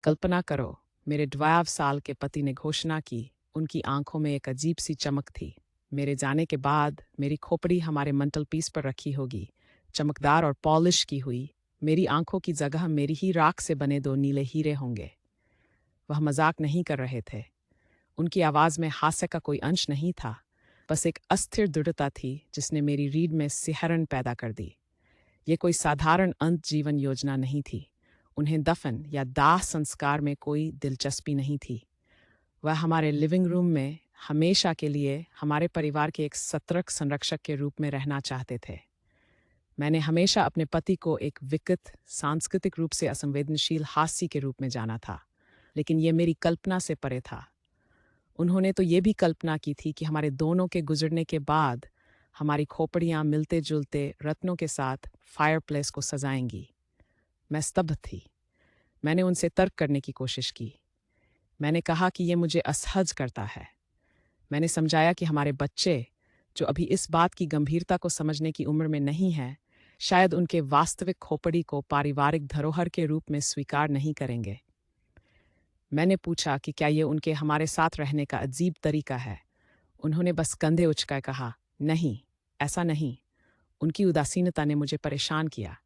कल्पना करो, मेरे 12 साल के पति ने घोषणा की। उनकी आंखों में एक अजीब सी चमक थी। मेरे जाने के बाद मेरी खोपड़ी हमारे मंटल पीस पर रखी होगी, चमकदार और पॉलिश की हुई। मेरी आंखों की जगह मेरी ही राख से बने 2 नीले हीरे होंगे। वह मजाक नहीं कर रहे थे। उनकी आवाज़ में हास्य का कोई अंश नहीं था, बस एक अस्थिर दृढ़ता थी जिसने मेरी रीढ़ में सिहरन पैदा कर दी। ये कोई साधारण अंत जीवन योजना नहीं थी। उन्हें दफन या दाह संस्कार में कोई दिलचस्पी नहीं थी। वह हमारे लिविंग रूम में हमेशा के लिए हमारे परिवार के एक सतर्क संरक्षक के रूप में रहना चाहते थे। मैंने हमेशा अपने पति को एक विकृत, सांस्कृतिक रूप से असंवेदनशील हास्य के रूप में जाना था, लेकिन ये मेरी कल्पना से परे था। उन्होंने तो ये भी कल्पना की थी कि हमारे दोनों के गुजरने के बाद हमारी खोपड़ियाँ मिलते-जुलते रत्नों के साथ फायरप्लेस को सजाएंगी। मैं स्तब्ध थी। मैंने उनसे तर्क करने की कोशिश की। मैंने कहा कि ये मुझे असहज करता है। मैंने समझाया कि हमारे बच्चे, जो अभी इस बात की गंभीरता को समझने की उम्र में नहीं हैं, शायद उनके वास्तविक खोपड़ी को पारिवारिक धरोहर के रूप में स्वीकार नहीं करेंगे। मैंने पूछा कि क्या ये उनके हमारे साथ रहने का अजीब तरीका है। उन्होंने बस कंधे उचकाए कहा, नहीं, ऐसा नहीं। उनकी उदासीनता ने मुझे परेशान किया।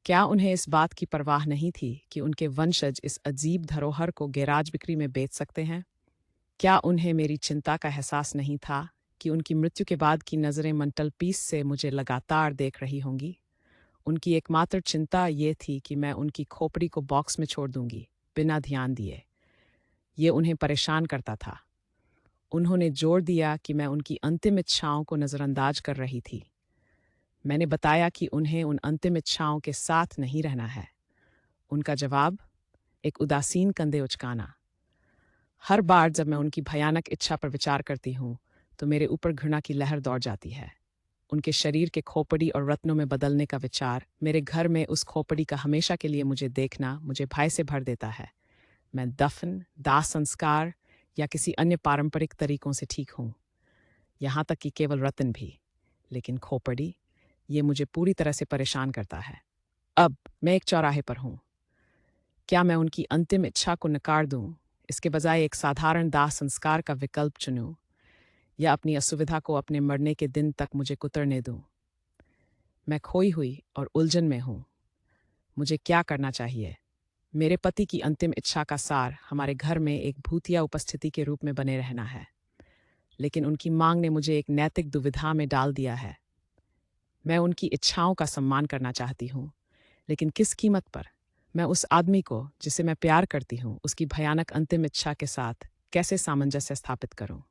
क्या उन्हें इस बात की परवाह नहीं थी कि उनके वंशज इस अजीब धरोहर को गैराज बिक्री में बेच सकते हैं? क्या उन्हें मेरी चिंता का एहसास नहीं था कि उनकी मृत्यु के बाद की नज़रें मंटल पीस से मुझे लगातार देख रही होंगी? उनकी एकमात्र चिंता ये थी कि मैं उनकी खोपड़ी को बॉक्स में छोड़ दूंगी, बिना ध्यान दिए। ये उन्हें परेशान करता था। उन्होंने जोर दिया कि मैं उनकी अंतिम इच्छाओं को नज़रअंदाज कर रही थी। मैंने बताया कि उन्हें उन अंतिम इच्छाओं के साथ नहीं रहना है। उनका जवाब, एक उदासीन कंधे उचकाना। हर बार जब मैं उनकी भयानक इच्छा पर विचार करती हूँ, तो मेरे ऊपर घृणा की लहर दौड़ जाती है। उनके शरीर के खोपड़ी और रत्नों में बदलने का विचार, मेरे घर में उस खोपड़ी का हमेशा के लिए मुझे देखना, मुझे भय से भर देता है। मैं दफन, दाह संस्कार या किसी अन्य पारंपरिक तरीकों से ठीक हूँ, यहाँ तक कि केवल रत्न भी। लेकिन खोपड़ी, ये मुझे पूरी तरह से परेशान करता है। अब मैं एक चौराहे पर हूँ। क्या मैं उनकी अंतिम इच्छा को नकार दूँ, इसके बजाय एक साधारण दाह संस्कार का विकल्प चुनूँ, या अपनी असुविधा को अपने मरने के दिन तक मुझे कुतरने दूँ? मैं खोई हुई और उलझन में हूँ। मुझे क्या करना चाहिए? मेरे पति की अंतिम इच्छा का सार हमारे घर में एक भूतिया उपस्थिति के रूप में बने रहना है, लेकिन उनकी मांग ने मुझे एक नैतिक दुविधा में डाल दिया है। मैं उनकी इच्छाओं का सम्मान करना चाहती हूँ, लेकिन किस कीमत पर? मैं उस आदमी को, जिसे मैं प्यार करती हूँ, उसकी भयानक अंतिम इच्छा के साथ कैसे सामंजस्य स्थापित करूँ?